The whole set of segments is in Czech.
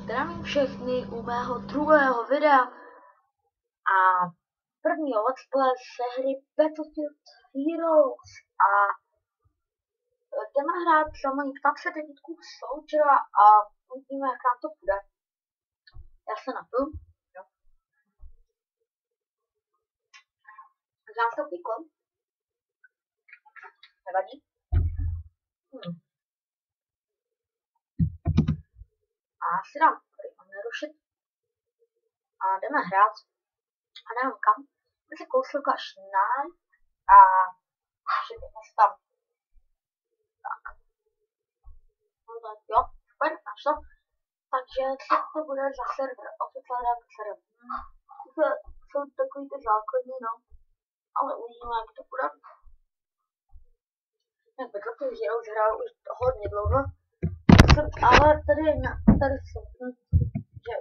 Zdravím všechny u mého druhého videa a prvního let's play ze hry Battlefield Heroes a jdeme hrát za mojí 29 Soldiera a uvidíme, jak nám to půjde. Já se napiju, jo. Znám to píklo. Nevadí. A si dám nerušit a jdeme hrát a nevím kam. My se kousek až a přijďme se tam. Tak. Jo, super, našlo. Takže co to bude za server? Oficiální server. To jsou takový ty základní, no. Ale uvidíme, jak to bude. Jak Battlefield Heroes hraju už hodně dlouho. Ale tady jsou, že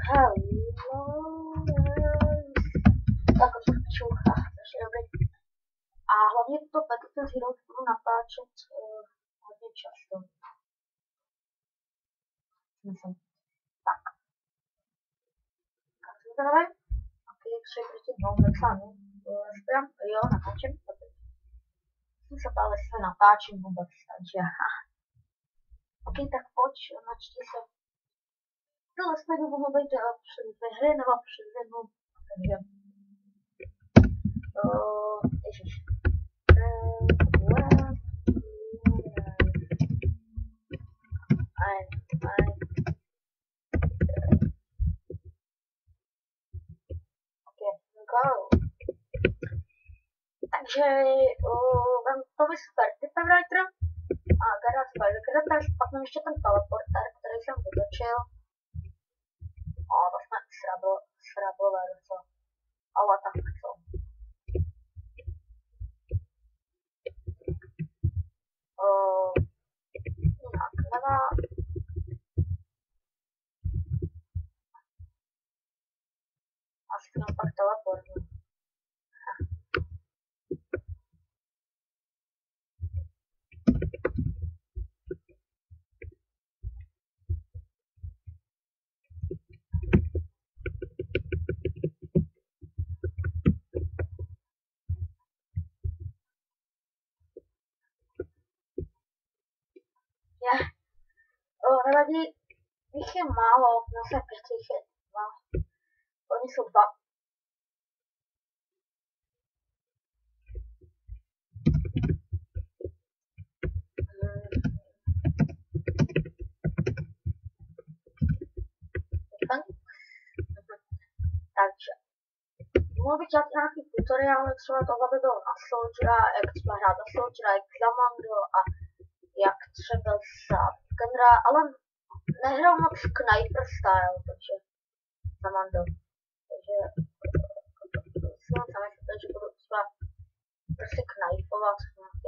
hello, tak to píšu, takže dobrý. A hlavně to Battlefield Heroes budu natáčet hodně často. Tak. Tak jsem tady. Ok, 3 proti 2, nepsáno. Jo, natáčím. Jsem se ptal, jestli natáčím vůbec, takže ok, tak pojď, načti se. Tohle jsme mohlo být před 2 hry nebo před 1, takže ježiš. Ok, go. Takže to je super typewriter a garage firecracker, pak mám ještě ten teleporter, který jsem vytočil. A to jsme srabové docela, ale tak co. Jinak nedá. Asi nám pak teleportnu. Nevadí, jich je málo, zase 5 jich je 2. Oni jsou 2. Takže mohl bych dělat nějaký tutoriál, třeba tohle by bylo na Soldiera, jak třeba hrát na Soldiera, jak Zamando a jak třeba za Kendra, ale nehrál moc Sniper style, takže Zamando. Takže jsem se myslel, že budu třeba prostě knifovat,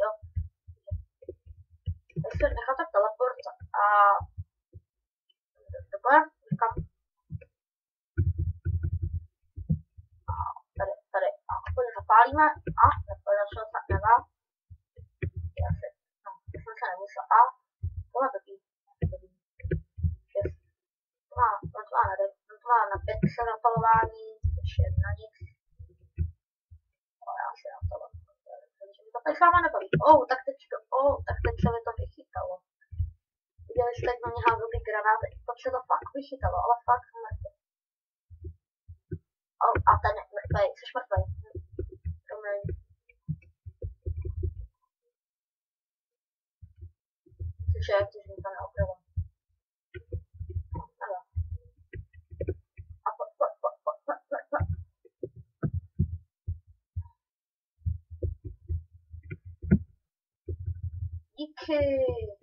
jo. Takže necháte teleport a takhle, říkám. Tady, a úplně zapálíme a nepodařilo se, nedá. Já jsem se nemusel a tohle taky. 6. To má na 5 se zapalování, ještě na nic. Já si na to takže mi to tady s váma nebaví. Tak teď se mi to vychytalo. Viděli jste, jak na mě házeli ty granáty, pak se to fakt vychytalo, ale fakt mrtvý. A ten je mrtvej, jsi mrtvej. Promiň. Což je, když mi to neopravil. A pojď. Díky,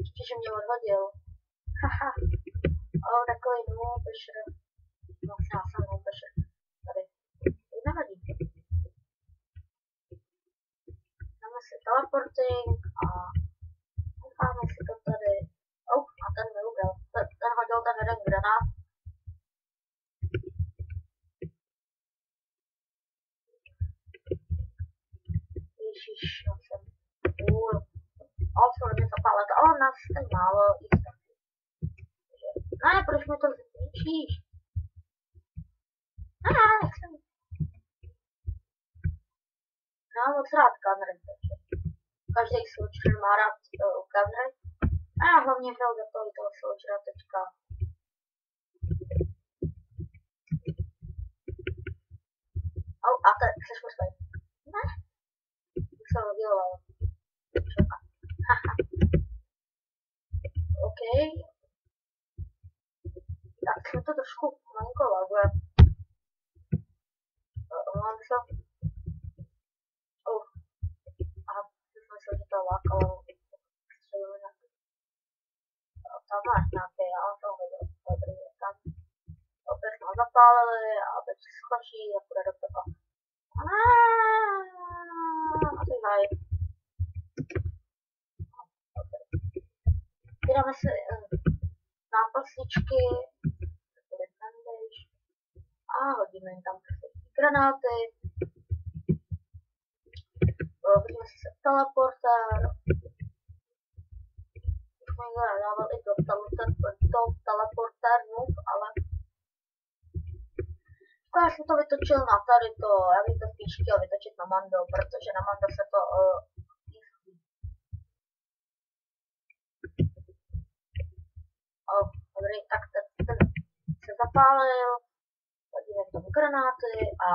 ještě, že mě odhodil. Haha. Takový no-pusher. Vlastně já jsem no-pusher. Tady. Nevadí. Dáme si teleporting a necháme si to tady. A ten mi ubral. Ten hodil ten jeden granát. Ježiš, já jsem půl. Mě to pálet, ale nás ten málo jich taky. Ne, proč mi to zničí? slyšíš? Nechcem. Já moc rád Gunnery, takže každý Soldier má rád Gunnery. A já hlavně hrál za toho Soldiera teďka. A teď chceš postavit? Ne. Už jsem ho dělal. OK. Tak jsme to trošku malinko laguje. Mám se. Aha, jsem myslel, že to lákalo. Tam máš nějaký, já jsem viděl. Dobrý, je tam. Opět jsme zapálili a teď se schoří a půjde do pekla. A teď hájí. Vydáme si nápasničky, a hodíme jim tam granáty. Hodíme si teleportér. Už mi někdo nedával i do teleportér noob, ale já jsem to vytočil na tady to, já bych to spíš chtěl vytočit na Mando, protože na Mando se to dobrý, tak ten se zapálil, hodíme tam granáty a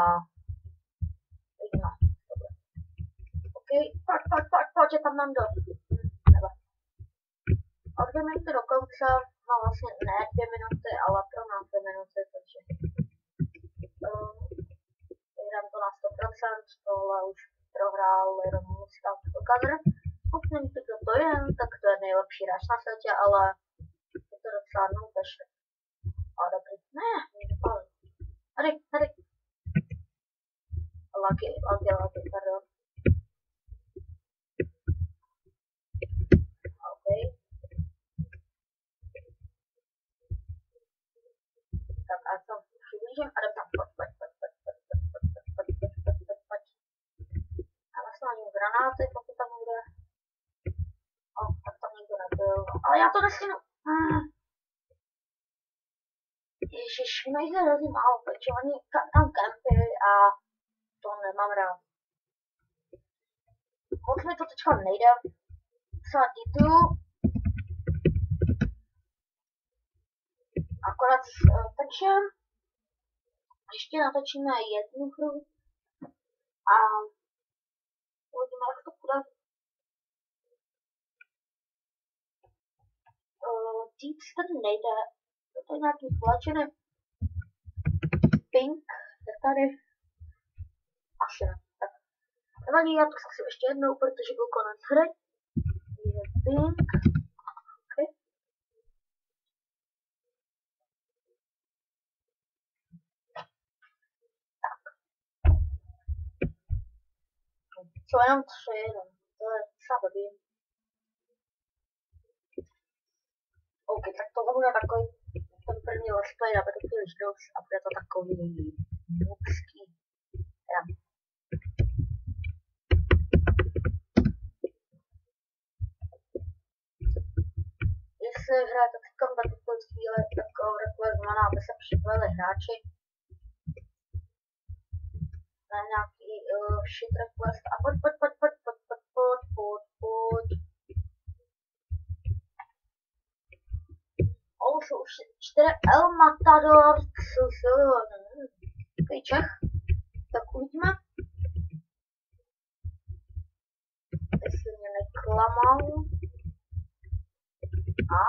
vidíme. OK, pojď, je tam Mando. Nebo. A 2 minuty do konce, no vlastně ne 2 minuty, ale pro nás 2 minuty, takže hrám to na 100%, tohle už prohrál jenom stav do Gunner. Pokud nevíte, kdo to je, tak to je nejlepší hráč na světě, ale je to docela noobež. A dobrý, ne, ale. Tady. Lucky, pardon. OK. Tak a tam přiblížím a jdem tam, pojď. A naslání granáty, pokud tam někde. Tak tam někdo nebyl. Ale já to nestihnu. Ježiš, mi jde hrozně málo, protože oni tam kempy a to nemám rád. Moc mi to teďka nejde. Sadítu. Akorát takže ještě natočíme jednu hru a uvidíme, jak to bude. Týc tady nejde, to je nějaký tlačený pink, je tady asi ne. Tak nevadí, já to zkusím ještě jednou, protože byl konec hry. Je pink. Okay. Tak. Co jenom 3, no. To je třeba blbý. OK, tak tohle bude takový ten první let's play na Battlefield Dogs a bude to takový noobský. Jestli hrajete teďka Battlefield chvíli, tak rekomendovaná, aby se připojili hráči na nějaký shit request a pojď. Jsou už 4 El Matador, takový Čech, tak uvidíme, jestli mě neklamal. A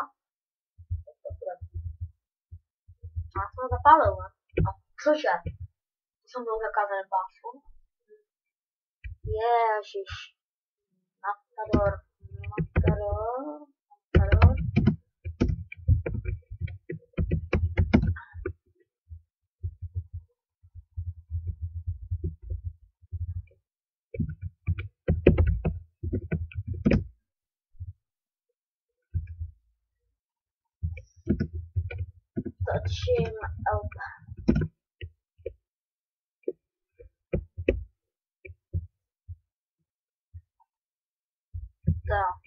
to bude. Já jsem ho zapálil, ne? A cože? To jsem byl zakázaný pásku. Ježiš. Matador. Točím LP. Tak.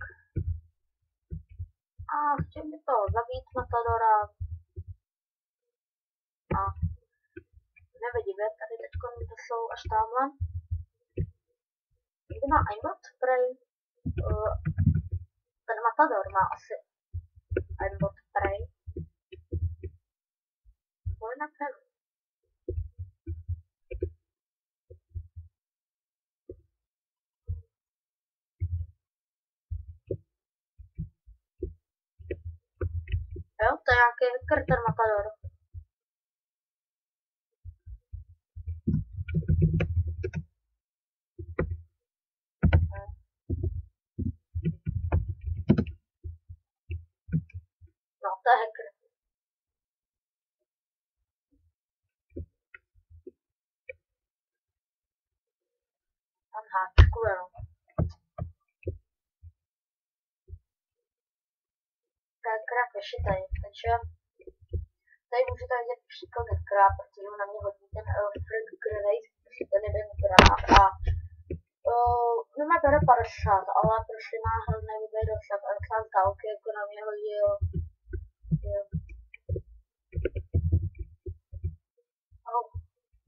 A chtěl by to zabít Matadora. nevidíme, tady teď to jsou až tamhle. Někdy má aimbot, prej. Ten Matador má asi aimbot, prej. To jinak nevím. Jo, to je nějaký hacker, ten Matador. No, to je hacker. Tam háčkuje, no. To je hackera vyšitej, takže tady můžete vidět příklad hackera, protože na mě hodí ten Frag Grenade, ten jeden granát a nemá tady 50, ale prostě má hrozný výběr dosah a tak z dálky jako na mě hodil.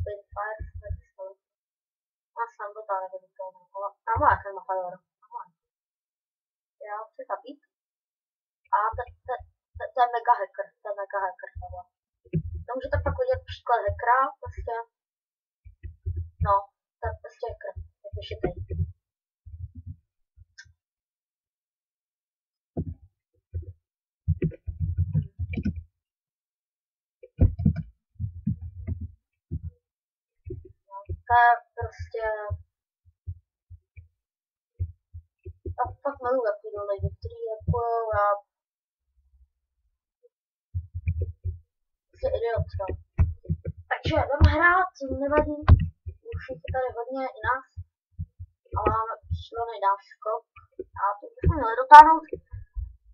Pinfire, a sám to tady neviditelné, ale tam má ten Matador. Já chci zabít. A to je mega hacker, tohle. To můžete pak vidět příklad hackera, prostě, no, to je prostě hacker, jak vyšitej. No, to je prostě, to fakt miluji takový lidi, který jako já idiot, no. Takže jdeme hrát, nevadí, už je tady hodně i nás, ale máme šílený náskok a teď bychom měli dotáhnout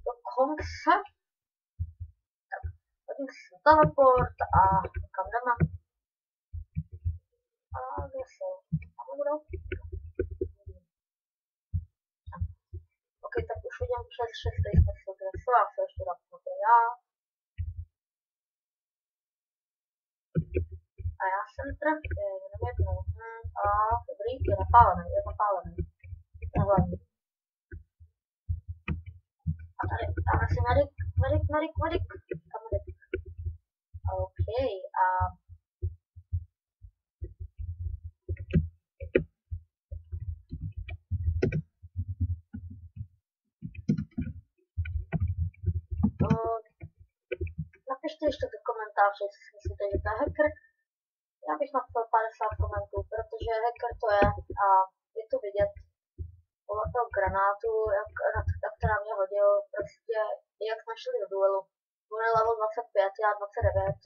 do konce. Tak, hodím si teleport a kam jdeme. A kde jsou? Tam budou? Ok, tak už vidím přes 6. smysl, kde jsou, já se ještě dám já. A já jsem trefil, jenom jednou. A dobrý, je napálený. To je hlavní. A tady, dáme si medic. Tam medic. OK, a... napište ještě do komentáře, jestli si myslíte, že to je hacker. Já bych napsal 50 komentů, protože hacker to je a je to vidět podle toho granátu, jak to na mě hodil, prostě jak jsme šli do duelu. On je level 25, já 29,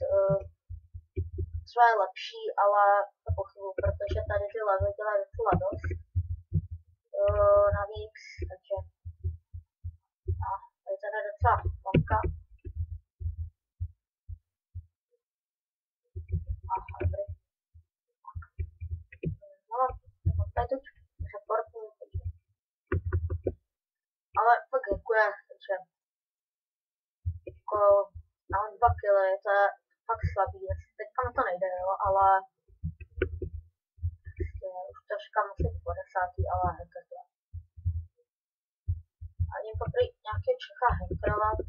třeba je lepší, ale to pochybuji, protože tady ty levely dělají docela dost. Navíc, takže a tady teda docela mamka. Dobrý. No, tady teď reportní, takže. Ale fakt hackuje, takže jako mám 2 killy, to je fakt slabý, teďka mi to nejde, jo, ale už troška musím 50, ale hacker to. A jim to prý nějaký čeká hackovat.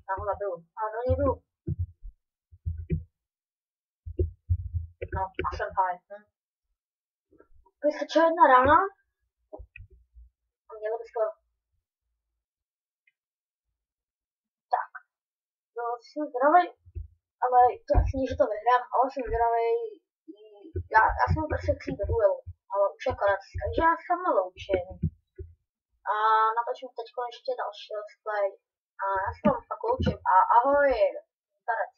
Tahle byl. A do něj byl. No, a jsem fajn. Vyskočila jedna rána. A mělo by to. Tak. No, jsem zdravý. Ale to jasný, že to vyhrám, ale jsem zdravý. Já jsem prostě chci do duelu. Ale už je konec. Takže já se loučím. A natočím teď ještě další let's play. A já se vám pak loučím a ahoj, Tarec.